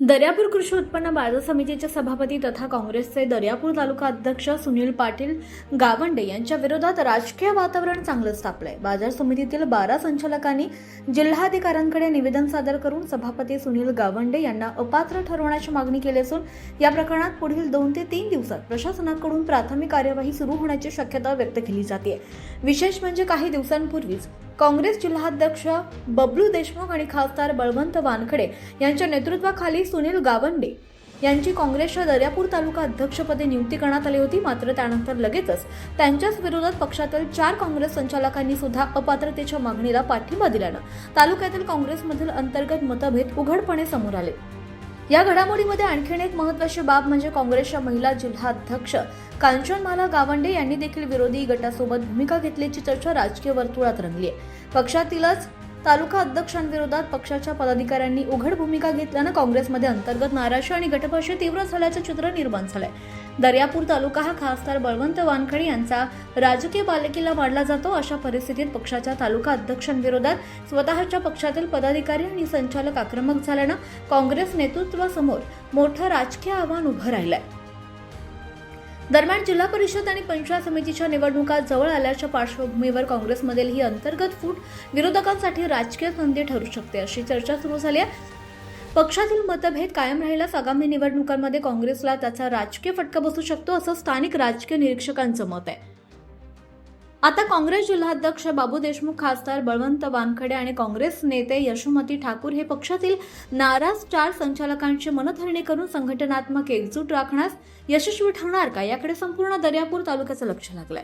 दर्यापूर कृषी उत्पन्न बाजार समितीचे सभापती तथा काँग्रेसचे दर्यापूर तालुका अध्यक्ष सुनील पाटील गावंडे यांच्या विरोधात राजकीय वातावरण चांगलंच तापलंय। बाजार समितीतील 12 संचालकांनी जिल्हाधिकाऱ्यांकडे निवेदन सादर करून सभापती सुनील गावंडे यांना अपात्र ठरवण्याची मागणी केली असून या प्रकरणात पुढील 2 ते 3 दिवसात प्रशासनाकडून प्राथमिक कार्यवाही सुरू होण्याची शक्यता व्यक्त केली जाते। विशेष म्हणजे काही दिवसांपूर्वीच काँग्रेस जिल्हाध्यक्ष बबलू देशमुख आणि खासदार बळवंत वानखडे यांच्या नेतृत्वाखाली सुनील गावंडे यांची काँग्रेसच्या दर्यापूर तालुका अध्यक्षपदी नियुक्ती करण्यात आली होती। मात्र त्यानंतर लगेचच त्यांच्याच विरोधात पक्षातील 4 काँग्रेस संचालकांनी सुद्धा अपात्रतेच्या मागणीला पाठिंबा दिल्यानं तालुक्यातील काँग्रेसमधील अंतर्गत मतभेद उघडपणे समोर आले। या घडामोडीमध्ये आणखीन एक महत्त्वाची बाब म्हणजे काँग्रेसच्या महिला जिल्हाध्यक्ष कांचनमाला गावंडे यांनी देखील विरोधी गटासोबत भूमिका घेतल्याची चर्चा राजकीय वर्तुळात रंगली आहे। पक्षातीलच तालुका अध्यक्षांविरोधात पक्षाच्या पदाधिकाऱ्यांनी उघड भूमिका घेतल्यानं काँग्रेसमध्ये अंतर्गत नाराजी आणि गटभाष्य तीव्र झाल्याचं चित्र निर्माण झालंय। दर्यापूर तालुका हा खासदार बळवंत वानखडे यांचा राजकीय बालेकिल्ला मानला जातो। अशा परिस्थितीत पक्षाच्या तालुका अध्यक्षांविरोधात स्वतःच्या पक्षातील पदाधिकारी आणि संचालक आक्रमक झाल्यानं काँग्रेस नेतृत्वासमोर मोठं राजकीय आव्हान उभं राहिलंय। दरम्यान जिल्हा परिषद आणि पंचायत समितीच्या निवडणुका जवळ आल्याच्या पार्श्वभूमीवर काँग्रेसमधील ही अंतर्गत फूट विरोधकांसाठी राजकीय संधी ठरू शकते अशी चर्चा सुरू झाली आहे। पक्षातील मतभेद कायम राहिल्यास आगामी निवडणुकांमध्ये काँग्रेसला त्याचा राजकीय फटका बसू शकतो असं स्थानिक राजकीय निरीक्षकांचं मत आहे। आता काँग्रेस जिल्हाध्यक्ष बाबू देशमुख, खासदार बळवंत वानखडे आणि काँग्रेस नेते यशोमती ठाकूर हे पक्षातील नाराज 4 संचालकांची मनधरणी करून संघटनात्मक एकजूट राखण्यास यशस्वी ठरणार का याकडे संपूर्ण दर्यापूर तालुक्याचं लक्ष लागलंय।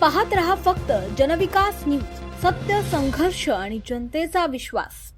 पाहत रहा फक्त जनविकास न्यूज, सत्य, संघर्ष आणि जनतेचा विश्वास।